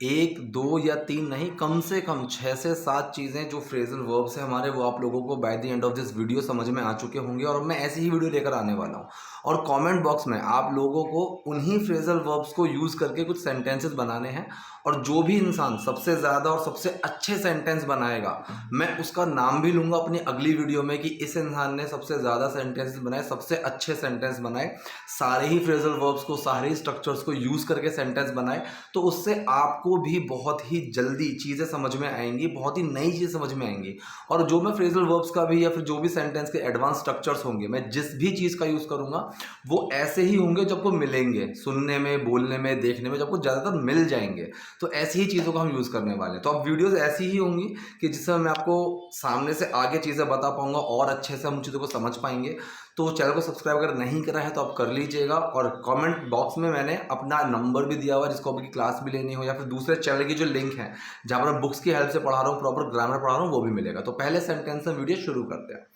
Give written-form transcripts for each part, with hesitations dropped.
एक, दो या तीन नहीं, कम से कम 6 से 7 चीज़ें जो फ्रेजल वर्ब्स हैं हमारे, वो आप लोगों को by the end of this video समझ में आ चुके होंगे और मैं ऐसी ही वीडियो लेकर आने वाला हूँ। और कमेंट बॉक्स में आप लोगों को उन्हीं फ्रेजल वर्ब्स को यूज़ करके कुछ सेंटेंसेस बनाने हैं और जो भी इंसान सबसे ज़्यादा और सबसे अच्छे सेंटेंस बनाएगा, मैं उसका नाम भी लूँगा अपनी अगली वीडियो में कि इस इंसान ने सबसे ज़्यादा सेंटेंसेस बनाए, सबसे अच्छे सेंटेंस बनाए, सारे ही फ्रेजल वर्ब्स को, सारे ही स्ट्रक्चर्स को यूज़ करके सेंटेंस बनाए। तो उससे आपको भी बहुत ही जल्दी चीज़ें समझ में आएंगी, बहुत ही नई चीज़ समझ में आएंगी। और जो मैं फ्रेजल वर्ब्स का भी या फिर जो भी सेंटेंस के एडवांस स्ट्रक्चर्स होंगे, मैं जिस भी चीज़ का यूज़ करूँगा वो ऐसे ही होंगे जब आपको मिलेंगे, सुनने में, बोलने में, देखने में जब आपको ज़्यादातर मिल जाएंगे। तो ऐसी ही चीज़ों का हम यूज़ करने वाले हैं। तो अब वीडियोज़ ऐसी ही होंगी कि जिससे मैं आपको सामने से आगे चीज़ें बता पाऊँगा और अच्छे से हम उन चीज़ों को समझ पाएंगे। तो चैनल को सब्सक्राइब अगर नहीं करा है तो आप कर लीजिएगा। और कमेंट बॉक्स में मैंने अपना नंबर भी दिया हुआ है, जिसको आपकी क्लास भी लेनी हो या फिर दूसरे चैनल की जो लिंक है जहाँ पर मैं बुक्स की हेल्प से पढ़ा रहा हूँ, प्रॉपर ग्रामर पढ़ा रहा हूँ, वो भी मिलेगा। तो पहले सेंटेंस से वीडियो शुरू करते हैं।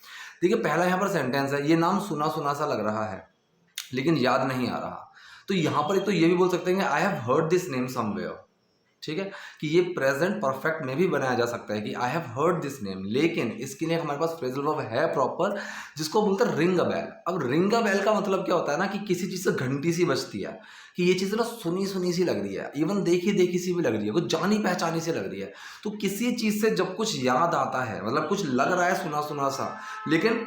देखिए, पहला यहाँ पर सेंटेंस है, ये नाम सुना सुना सा लग रहा है लेकिन याद नहीं आ रहा। तो यहाँ पर एक तो ये भी बोल सकते हैं कि I have heard this name somewhere. ठीक है, कि ये प्रेजेंट परफेक्ट में भी बनाया जा सकता है कि I have heard this name, लेकिन इसके लिए हमारे पास फ्रेजल वर्ब है प्रॉपर, जिसको बोलते हैं रिंग अ बेल। अब रिंग अ बेल का मतलब क्या होता है ना, कि किसी चीज़ से घंटी सी बजती है, कि ये चीज़ ना सुनी सुनी सी लग रही है, इवन देखी देखी सी भी लग रही है, कुछ जानी पहचानी सी लग रही है। तो किसी चीज़ से जब कुछ याद आता है, मतलब कुछ लग रहा है सुना सुना सा, लेकिन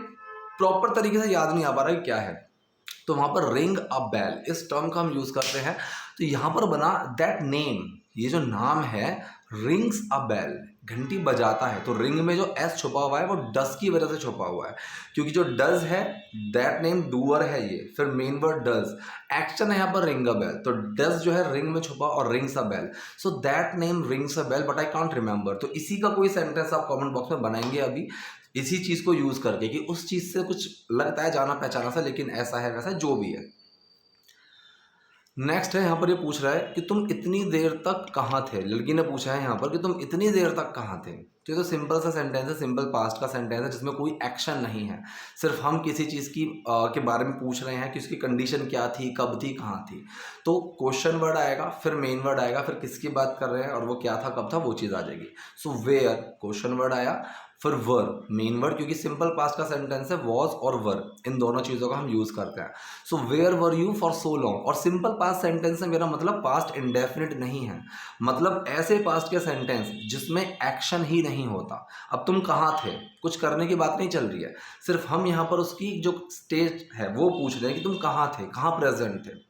प्रॉपर तरीके से याद नहीं आ पा रहा है क्या है, तो वहाँ पर रिंग अ बेल इस टर्म का हम यूज़ करते हैं। तो यहाँ पर बना दैट नेम, ये जो नाम है रिंग्स अ बेल, घंटी बजाता है। तो रिंग में जो एस छुपा हुआ है वो डस की वजह से छुपा हुआ है, क्योंकि जो डज है दैट नेम डूअर है ये, फिर मेन वर्ड डज, एक्शन है यहाँ पर रिंग अ बेल। तो डज जो है रिंग में छुपा और rings a bell, so that name rings a bell but I can't remember. तो इसी का कोई सेंटेंस आप कमेंट बॉक्स में बनाएंगे अभी, इसी चीज़ को यूज़ करके कि उस चीज़ से कुछ लगता है जाना पहचाना सा, लेकिन ऐसा है वैसा जो भी है। नेक्स्ट है, यहाँ पर ये पूछ रहा है कि तुम इतनी देर तक कहाँ थे। लड़की ने पूछा है यहाँ पर कि तुम इतनी देर तक कहाँ थे। तो ये तो सिंपल सा सेंटेंस है, सिंपल पास्ट का सेंटेंस है, जिसमें कोई एक्शन नहीं है, सिर्फ हम किसी चीज़ की के बारे में पूछ रहे हैं कि उसकी कंडीशन क्या थी, कब थी, कहाँ थी। तो क्वेश्चन वर्ड आएगा, फिर मेन वर्ड आएगा, फिर किसकी बात कर रहे हैं और वो क्या था, कब था, वो चीज़ आ जाएगी। सो वेयर क्वेश्चन वर्ड आया, फिर वर मेन वर्ड, क्योंकि सिंपल पास्ट का सेंटेंस है, वॉज और वर इन दोनों चीज़ों का हम यूज़ करते हैं। So where were you for so long. और सिंपल पास्ट सेंटेंस से मेरा मतलब पास्ट इंडेफिनिट नहीं है, मतलब ऐसे पास्ट के सेंटेंस जिसमें एक्शन ही नहीं होता। अब तुम कहाँ थे, कुछ करने की बात नहीं चल रही है, सिर्फ हम यहाँ पर उसकी जो स्टेज है वो पूछ रहे हैं कि तुम कहाँ थे, कहाँ प्रेजेंट थे।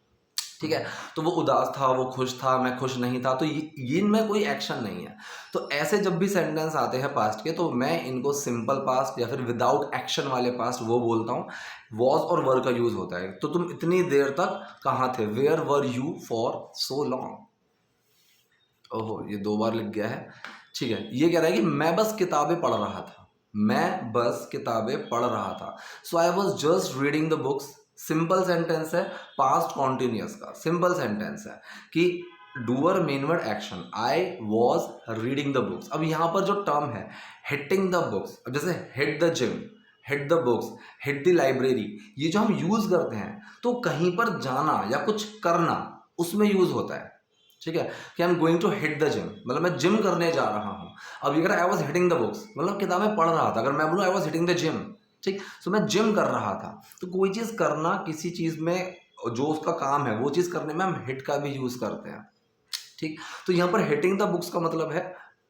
ठीक है, तो वो उदास था, वो खुश था, मैं खुश नहीं था, तो ये इनमें कोई एक्शन नहीं है। तो ऐसे जब भी सेंटेंस आते हैं पास्ट के, तो मैं इनको सिंपल पास्ट या फिर विदाउट एक्शन वाले पास्ट वो बोलता हूँ। वॉज और वर का यूज होता है। तो तुम इतनी देर तक कहाँ थे, where were you for so long. ओहो, ये 2 बार लिख गया है। ठीक है, ये कह रहा है कि मैं बस किताबें पढ़ रहा था, मैं बस किताबें पढ़ रहा था। So I was just reading the books. Simple sentence है, पास्ट कॉन्टिन्यूस का सिंपल सेंटेंस है कि doer main word action, I was reading the books. अब यहाँ पर जो टर्म है हिटिंग द बुक्स, अब जैसे hit the gym, hit the books, hit the library, ये जो हम यूज करते हैं तो कहीं पर जाना या कुछ करना उसमें यूज होता है। ठीक है, कि I am going to hit the gym, मतलब मैं जिम करने जा रहा हूँ। अब ये I was hitting the books, मतलब किताबें पढ़ रहा था। अगर मैं बोलूँ I was hitting the gym, ठीक, तो मैं जिम कर रहा था। तो कोई चीज़ करना, किसी चीज़ में जो उसका काम है वो चीज़ करने में हम हिट का भी यूज़ करते हैं। ठीक, तो यहाँ पर हिटिंग द बुक्स का मतलब है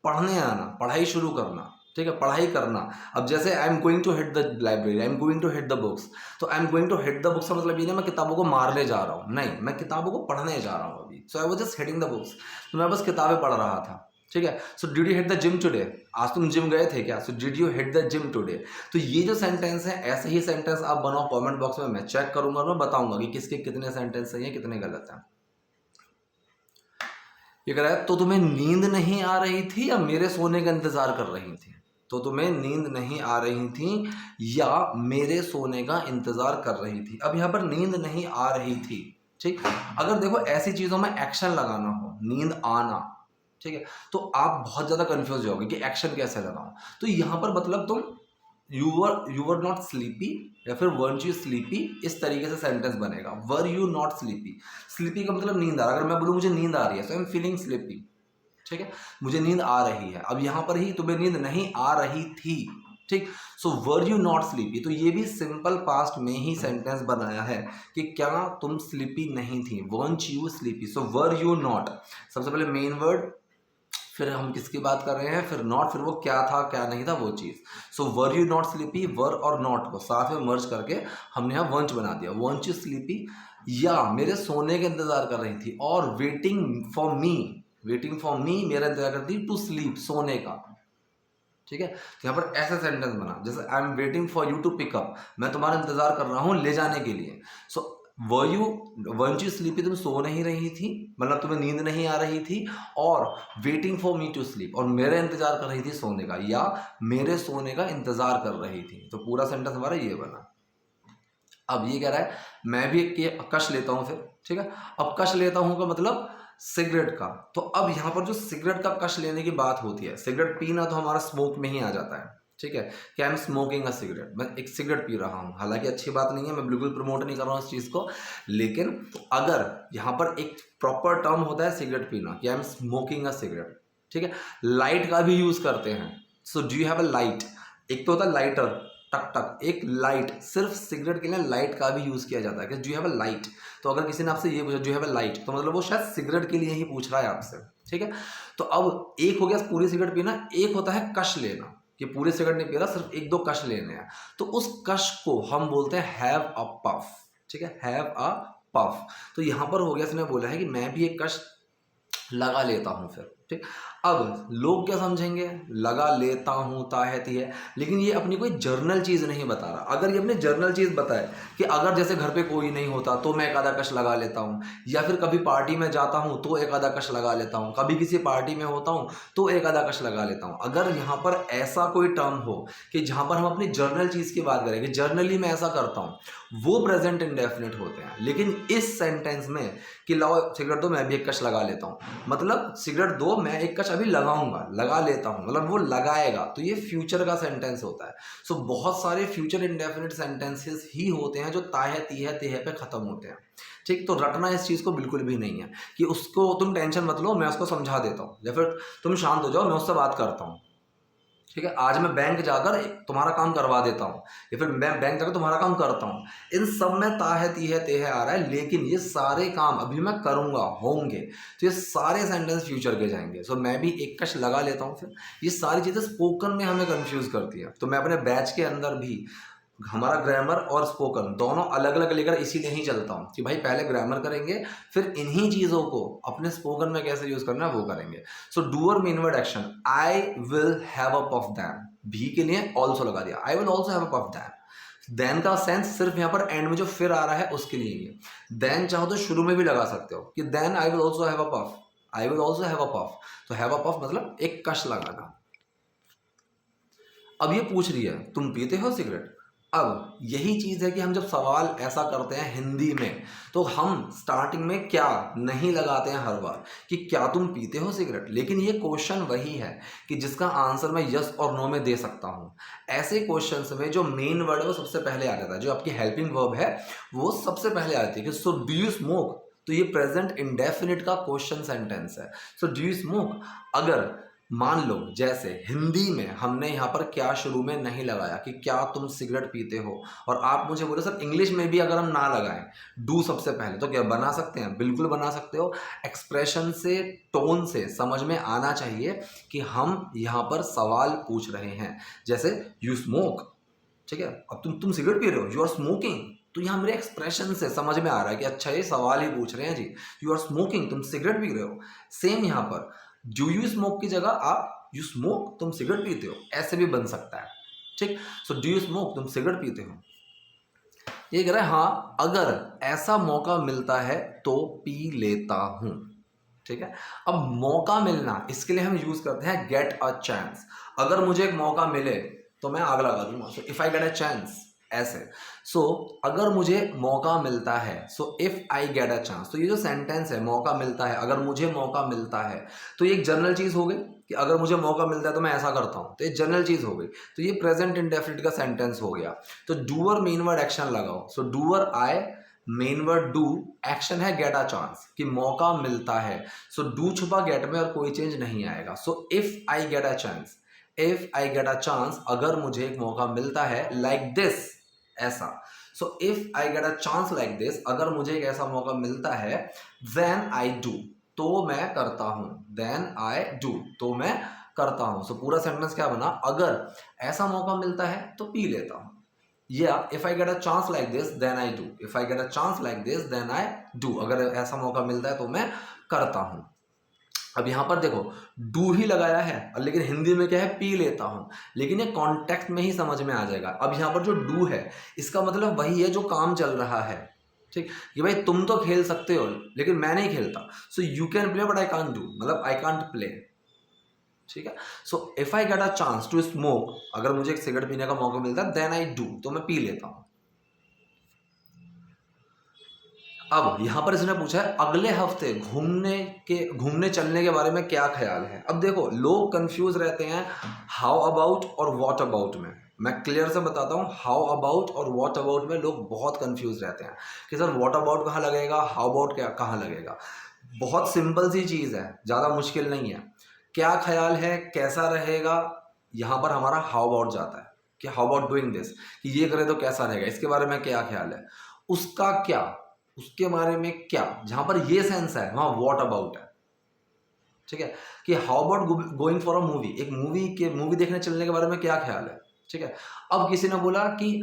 पढ़ने आना, पढ़ाई शुरू करना। ठीक है, पढ़ाई करना। अब जैसे I am going to hit the library, I am going to hit the books, तो I am going to hit the books का मतलब ये नहीं मैं किताबों को मारने जा रहा हूँ, नहीं, मैं किताबों को पढ़ने जा रहा हूँ अभी। So I was just hitting the books, तो मैं बस किताबें पढ़ रहा था। ठीक है, so did you hit the gym today, आज तुम जिम गए थे क्या, so did you hit the gym today. तो ये जो सेंटेंस है, ऐसे ही सेंटेंस आप बनाओ कमेंट बॉक्स में, मैं चेक करूंगा और मैं बताऊंगा कि किसके कितने सेंटेंस सही हैं, कितने गलत हैं। ये कह रहा है, तो तुम्हें नींद नहीं आ रही थी या मेरे सोने का इंतजार कर रही थी। तो तुम्हें नींद नहीं आ रही थी या मेरे सोने का इंतजार कर रही थी। अब यहाँ पर नींद नहीं आ रही थी, ठीक, अगर देखो ऐसी चीजों में एक्शन लगाना हो, नींद आना, ठीक है, तो आप बहुत ज्यादा कंफ्यूज होगे कि एक्शन कैसे लगाऊं। तो यहाँ पर मतलब तुम यू वर नॉट स्लीपी या फिर weren't you स्लीपी, इस तरीके से सेंटेंस बनेगा। Were you not sleepy, sleepy का मतलब नींद आ रहा है। अगर मैं बोलूँ मुझे नींद आ रही है, सो आई एम फीलिंग स्लीपी। ठीक है, मुझे नींद आ रही है। अब यहाँ पर ही तुम्हें नींद नहीं आ रही थी, ठीक। सो वर यू नॉट स्लीपी, तो ये भी सिंपल पास्ट में ही सेंटेंस बनाया है कि क्या तुम स्लीपी नहीं थी, weren't you sleepy. So were you not, सबसे पहले मेन वर्ड, फिर हम किसकी बात कर रहे हैं, फिर नॉट, फिर वो क्या था क्या नहीं था वो चीज़। सो वर यू नॉट स्लीपी, वर और नॉट को साथ में मर्ज करके हमने यहाँ वंच बना दिया, वंच यू स्लीपी, या मेरे सोने का इंतजार कर रही थी, और waiting for me, waiting for मी मेरा इंतजार करती टू स्लीप, सोने का, ठीक है। तो यहाँ पर ऐसा सेंटेंस बना, जैसे I am waiting for you to pick up, मैं तुम्हारा इंतजार कर रहा हूँ ले जाने के लिए। सो वर यू, वंच यू स्लीपी, तुम सो नहीं रही थी, मतलब तुम्हें नींद नहीं आ रही थी, और waiting for me to sleep, और मेरा इंतजार कर रही थी सोने का, या मेरे सोने का इंतजार कर रही थी। तो पूरा सेंटेंस हमारा ये बना। अब ये कह रहा है मैं भी एक कश लेता हूँ फिर, ठीक है। अब कश लेता हूँ का मतलब सिगरेट का। तो अब यहाँ पर जो सिगरेट का कश लेने की बात होती है, सिगरेट पीना तो हमारा स्मोक में ही आ जाता है, ठीक है, कि I M smoking a cigarette, मैं एक सिगरेट पी रहा हूँ। हालांकि अच्छी बात नहीं है, मैं बिल्कुल प्रमोट नहीं कर रहा हूँ इस चीज़ को, लेकिन अगर यहाँ पर एक प्रॉपर टर्म होता है सिगरेट पीना, कि I M smoking a cigarette, ठीक है। लाइट का भी यूज़ करते हैं, so do you have a light, एक तो होता है लाइटर, टक टक, एक लाइट, सिर्फ सिगरेट के लिए लाइट का भी यूज़ किया जाता है कि do you have a light. तो अगर किसी ने आपसे ये पूछा do you have a light, तो मतलब वो शायद सिगरेट के लिए ही पूछ रहा है आपसे, ठीक है। तो अब एक हो गया पूरी सिगरेट पीना, एक होता है कश लेना, कि पूरी सिगरेट नहीं पी रहा, सिर्फ एक दो कश लेने हैं। तो उस कश को हम बोलते हैं हैव अ पफ, ठीक है, हैव अ पफ। तो यहाँ पर हो गया, इसने बोला है कि मैं भी एक कश लगा लेता हूँ फिर, ठीक। अब लोग क्या समझेंगे, लगा लेता हूँ ताहती है, लेकिन ये अपनी कोई जर्नल चीज़ नहीं बता रहा। अगर ये अपनी जर्नल चीज़ बताए कि अगर जैसे घर पे कोई नहीं होता तो मैं एक आधा कश लगा लेता हूँ, या फिर कभी पार्टी में जाता हूँ तो एक आधा कश लगा लेता हूँ, कभी किसी पार्टी में होता हूँ तो एक आधा कश लगा लेता हूँ, अगर यहाँ पर ऐसा कोई टर्म हो कि जहाँ पर हम अपनी जर्नल चीज़ की बात करें कि जर्नली मैं ऐसा करता हूँ, वो प्रेजेंट इंडेफिनिट होते हैं। लेकिन इस सेंटेंस में कि लाओ सिगरेट दो मैं भी एक कश लगा लेता हूँ, मतलब सिगरेट दो मैं एक कश अभी लगाऊंगा, लगा लेता हूँ, मतलब वो लगाएगा, तो ये फ्यूचर का सेंटेंस होता है। सो बहुत सारे फ्यूचर इंडेफिनिट सेंटेंसेस ही होते हैं जो ताहे तीहे तेहे पे खत्म होते हैं, ठीक। तो रटना इस चीज़ को बिल्कुल भी नहीं है कि उसको तुम टेंशन मत लो मैं उसको समझा देता हूँ, या फिर तुम शांत हो जाओ मैं उससे बात करता हूँ, ठीक है। आज मैं बैंक जाकर तुम्हारा काम करवा देता हूँ, या फिर मैं बैंक जाकर तुम्हारा काम करता हूँ, इन सब में ताहे तीहे तेहे आ रहा है, लेकिन ये सारे काम अभी मैं करूँगा, होंगे, तो ये सारे सेंटेंस फ्यूचर के जाएंगे। सो मैं भी एक कश लगा लेता हूँ, फिर ये सारी चीज़ें स्पोकन में हमें कंफ्यूज करती है। तो मैं अपने बैच के अंदर भी हमारा ग्रामर और स्पोकन दोनों अलग अलग लेकर इसीलिए ही चलता हूँ कि भाई पहले ग्रामर करेंगे, फिर इन्हीं चीज़ों को अपने स्पोकन में कैसे यूज़ करना है वो करेंगे। So doer main word action, I will have a puff then, भी के लिए ऑल्सो लगा दिया, I will also have a puff then. Then का सेंस सिर्फ यहाँ पर एंड में जो फिर आ रहा है उसके लिए ही है। देन चाहो तो शुरू में भी लगा सकते हो कि then I will also have a puff, I will also have a puff. तो हैव अ पफ मतलब एक कश लगाना। अब ये पूछ रही है तुम पीते हो सिगरेट। अब यही चीज़ है कि हम जब सवाल ऐसा करते हैं हिंदी में, तो हम स्टार्टिंग में क्या नहीं लगाते हैं हर बार कि क्या तुम पीते हो सिगरेट, लेकिन ये क्वेश्चन वही है कि जिसका आंसर मैं यस और नो में दे सकता हूँ। ऐसे क्वेश्चंस में जो मेन वर्ड है वो सबसे पहले आ जाता है, जो आपकी हेल्पिंग वर्ब है वो सबसे पहले आ जाती है कि सो डू यू स्मोक, तो ये प्रेजेंट इंडेफिनिट का क्वेश्चन सेंटेंस है। सो डू यू स्मोक, अगर मान लो जैसे हिंदी में हमने यहाँ पर क्या शुरू में नहीं लगाया कि क्या तुम सिगरेट पीते हो, और आप मुझे बोले सर इंग्लिश में भी अगर हम ना लगाएं डू सबसे पहले, तो क्या बना सकते हैं, बिल्कुल बना सकते हो। एक्सप्रेशन से, टोन से समझ में आना चाहिए कि हम यहाँ पर सवाल पूछ रहे हैं। जैसे यू स्मोक, ठीक है, अब तुम सिगरेट पी रहे हो, यू आर स्मोकिंग, तो यहाँ मेरे एक्सप्रेशन से समझ में आ रहा है कि अच्छा ये सवाल ही पूछ रहे हैं जी, यू आर स्मोकिंग, तुम सिगरेट पी रहे हो। सेम यहाँ पर डू यू स्मोक की जगह आप यू स्मोक, तुम सिगरेट पीते हो, ऐसे भी बन सकता है, ठीक। सो डू यू स्मोक, तुम सिगरेट पीते हो। ये कह रहा है हाँ अगर ऐसा मौका मिलता है तो पी लेता हूँ, ठीक है। अब मौका मिलना, इसके लिए हम यूज करते हैं गेट अ चांस। अगर मुझे एक मौका मिले तो मैं आग लगा दूंगा, सो if I get a chance, ऐसे। सो अगर मुझे मौका मिलता है, so if I get a chance, तो ये जो सेंटेंस है मौका मिलता है, अगर मुझे मौका मिलता है, तो ये एक जनरल चीज हो गई कि अगर मुझे मौका मिलता है तो मैं ऐसा करता हूँ, तो ये जनरल चीज हो गई। तो ये प्रेजेंट इंडेफिनिट का सेंटेंस हो गया। तो डूअर मेन वर्ड एक्शन लगाओ, so doer I main word do, action है गेट अ चांस, कि मौका मिलता है। सो डू छुपा गेट में और कोई चेंज नहीं आएगा। सो if I get a chance, if I get a chance, अगर मुझे एक मौका मिलता है, लाइक दिस, ऐसा। सो if I get a chance like this, अगर मुझे एक ऐसा मौका मिलता है, देन आई डू, तो मैं करता हूं, देन आई डू, तो मैं करता हूं। सो पूरा सेंटेंस क्या बना, अगर ऐसा मौका मिलता है तो पी लेता हूं, या if I get a chance like this then I do, if I get a chance like this then I do, अगर ऐसा मौका मिलता है तो मैं करता हूं। अब यहां पर देखो डू ही लगाया है, और लेकिन हिंदी में क्या है, पी लेता हूं, लेकिन ये कॉन्टेक्स्ट में ही समझ में आ जाएगा। अब यहां पर जो डू है इसका मतलब वही है जो काम चल रहा है, ठीक, कि भाई तुम तो खेल सकते हो लेकिन मैं नहीं खेलता। So you can play but I can't do, मतलब आई कांट प्ले, ठीक है। So if I get a chance to smoke, अगर मुझे एक सिगरेट पीने का मौका मिलता है, देन आई डू, तो मैं पी लेता हूं। अब यहां पर इसने पूछा है अगले हफ्ते घूमने चलने के बारे में क्या ख्याल है। अब देखो लोग कंफ्यूज रहते हैं हाउ अबाउट और व्हाट अबाउट में। मैं क्लियर से बताता हूं, हाउ अबाउट और व्हाट अबाउट में लोग बहुत कंफ्यूज रहते हैं कि सर व्हाट अबाउट कहाँ लगेगा, हाउ अबाउट क्या कहाँ लगेगा। बहुत सिंपल सी चीज है, ज्यादा मुश्किल नहीं है। क्या ख्याल है, कैसा रहेगा, यहां पर हमारा हाउ अबाउट जाता है कि हाउ अबाउट डूइंग दिस, कि ये करे तो कैसा रहेगा, इसके बारे में क्या ख्याल है। उसका क्या, उसके बारे में क्या, जहां पर ये सेंस है वहां व्हाट अबाउट है, ठीक है। कि how about going for a movie, एक मूवी देखने चलने के बारे में क्या ख्याल है, ठीक है। अब किसी ने बोला कि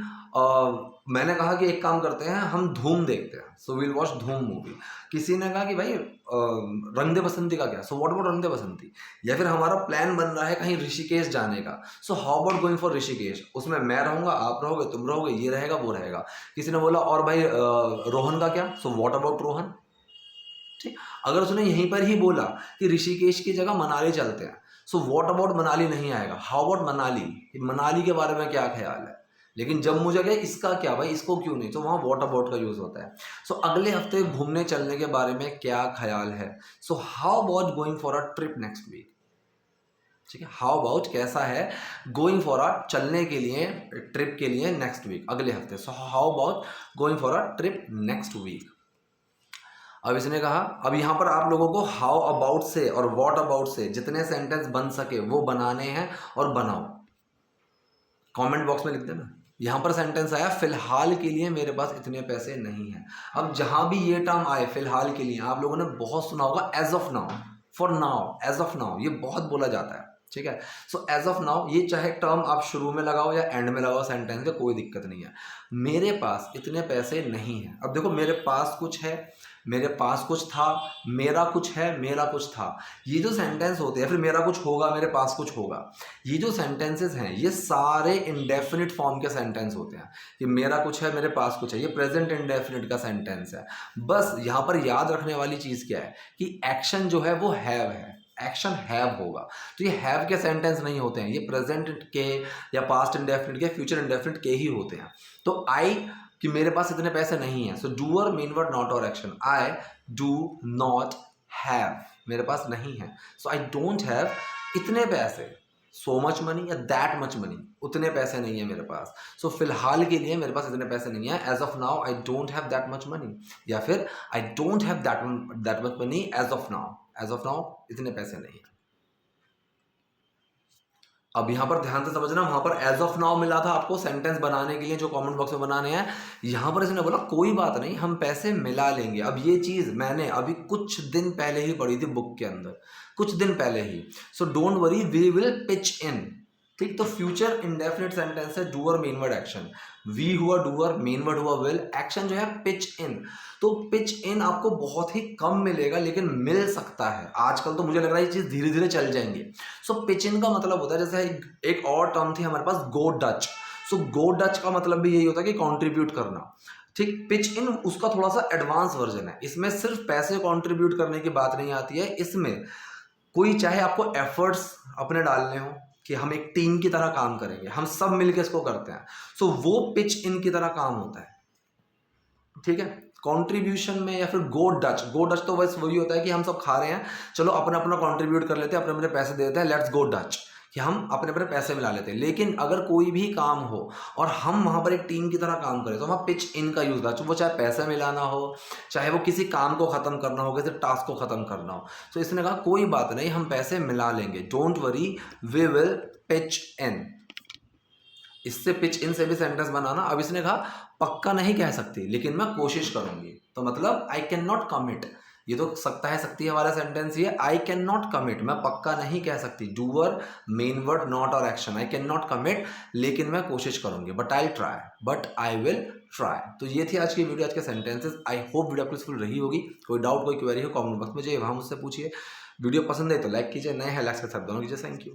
मैंने कहा कि एक काम करते हैं हम धूम देखते हैं, सो विल वॉच धूम मूवी। किसी ने कहा कि भाई रंग दे बसंती का क्या, सो व्हाट अबाउट रंग दे बसंती। या फिर हमारा प्लान बन रहा है कहीं ऋषिकेश जाने का, सो how about going for Rishikesh, उसमें मैं रहूंगा, आप रहोगे, तुम रहोगे, ये रहेगा वो रहेगा। किसी ने बोला और भाई रोहन का क्या, सो व्हाट अबाउट रोहन, ठीक। अगर उसने यहीं पर ही बोला कि ऋषिकेश की जगह मनाली चलते हैं, सो व्हाट अबाउट मनाली नहीं आएगा, हाउ अबाउट मनाली, कि मनाली के बारे में क्या ख्याल है। लेकिन जम्मू जगह इसका क्या भाई, इसको क्यों नहीं, तो वहां व्हाट अबाउट का यूज होता है। सो अगले हफ्ते घूमने चलने के बारे में क्या ख्याल है, so how about going for a trip next week, ठीक है। हाउ अबाउट कैसा है, गोइंग फॉर अ चलने के लिए, ट्रिप के लिए नेक्स्ट वीक, अगले हफ्ते। So how about going for a trip next week. अब इसने कहा, अब यहां पर आप लोगों को हाउ अबाउट से और व्हाट अबाउट से जितने सेंटेंस बन सके वो बनाने हैं और बनाओ, कमेंट बॉक्स में लिख देना। यहां पर सेंटेंस आया फिलहाल के लिए मेरे पास इतने पैसे नहीं हैं। अब जहां भी ये टर्म आए फिलहाल के लिए, आप लोगों ने बहुत सुना होगा as of now, for now, as of now, ये बहुत बोला जाता है, ठीक है। सो एज ऑफ नाउ, ये चाहे टर्म आप शुरू में लगाओ या एंड में लगाओ सेंटेंस में, कोई दिक्कत नहीं है। मेरे पास इतने पैसे नहीं हैं, अब देखो मेरे पास कुछ है, मेरे पास कुछ था, मेरा कुछ है, मेरा कुछ था, ये जो सेंटेंस होते हैं, फिर मेरा कुछ होगा, मेरे पास कुछ होगा, ये जो सेंटेंसेस हैं ये सारे इंडेफिनिट फॉर्म के सेंटेंस होते हैं। कि मेरा कुछ है, मेरे पास कुछ है, ये प्रेजेंट इंडेफिनिट का सेंटेंस है। बस यहाँ पर याद रखने वाली चीज़ क्या है कि एक्शन जो है वो हैव है, एक्शन हैव होगा। तो ये हैव के सेंटेंस नहीं होते हैं, ये प्रेजेंट के या पास्ट इंडेफिनिट के, फ्यूचर इंडेफिनिट के ही होते हैं। तो आई, कि मेरे पास इतने पैसे नहीं है, सो डूअर मेन वर्ड नॉट और action, I do not have, मेरे पास नहीं है। सो आई डोंट हैव इतने पैसे, सो मच मनी या दैट मच मनी, उतने पैसे नहीं है मेरे पास। सो फिलहाल के लिए मेरे पास इतने पैसे नहीं है, as of now I don't have that much money, या फिर I don't have that much money as of now, as of now इतने पैसे नहीं है। अब यहां पर ध्यान से समझना, वहां पर एज ऑफ नाउ मिला था आपको सेंटेंस बनाने के लिए जो कमेंट बॉक्स में बनाने हैं। यहां पर इसने बोला कोई बात नहीं, हम पैसे मिला लेंगे। अब ये चीज मैंने अभी कुछ दिन पहले ही पढ़ी थी बुक के अंदर, कुछ दिन पहले ही। So don't worry, we will pitch in, ठीक। तो फ्यूचर इंडेफिनिट सेंटेंस है doer main word action, we हुआ डूअर, मेन वर्ड हुआ विल, एक्शन जो है पिच इन। तो पिच इन आपको बहुत ही कम मिलेगा लेकिन मिल सकता है। आजकल तो मुझे लग रहा है ये चीज धीरे धीरे चल जाएंगे। सो पिच इन का मतलब होता है, जैसे एक और टर्म थी हमारे पास गो डच। सो गो डच का मतलब भी यही होता है कि कॉन्ट्रीब्यूट करना, ठीक। पिच इन उसका थोड़ा सा एडवांस वर्जन है, इसमें सिर्फ पैसे कॉन्ट्रीब्यूट करने की बात नहीं आती है। इसमें कोई चाहे आपको एफर्ट्स अपने डालने हो कि हम एक टीम की तरह काम करेंगे, हम सब मिलकर इसको करते हैं, सो वो पिच इन की तरह काम होता है, ठीक है। कंट्रीब्यूशन में या फिर गो डच, गो डच तो बस वही होता है कि हम सब खा रहे हैं, चलो अपना अपना कंट्रीब्यूट कर लेते हैं, अपने अपने पैसे देते हैं, लेट्स गो डच, कि हम अपने अपने पैसे मिला लेते हैं। लेकिन अगर कोई भी काम हो और हम वहाँ पर एक टीम की तरह काम करें तो वहाँ पिच इन का यूज़ होता है, वो चाहे पैसे मिलाना हो, चाहे वो किसी काम को ख़त्म करना हो, किसी टास्क को ख़त्म करना हो। तो इसने कहा कोई बात नहीं, हम पैसे मिला लेंगे, don't worry, we will pitch in. इससे पिच इन से भी सेंटेंस बनाना। अब इसने कहा पक्का नहीं कह सकती लेकिन मैं कोशिश करूंगी, तो मतलब आई कैन नॉट कमिट। ये तो सकता है सकती है वाला सेंटेंस ही है। आई कैन नॉट कमिट, मैं पक्का नहीं कह सकती। डूअर, मेन वर्ड, नॉट और action. I can not commit लेकिन मैं कोशिश करूंगी, but I try, but I will try. तो ये थी आज की वीडियो, आज के सेंटेंसेस। आई होप वीडियो आपको यूजफुल रही होगी। कोई डाउट, कोई क्वेरी हो कमेंट बॉक्स में जाइए, वहां मुझसे पूछिए। वीडियो पसंद है तो लाइक कीजिए, नए हैं लाइक्स के साथ दोनों कीजिए। Thank you.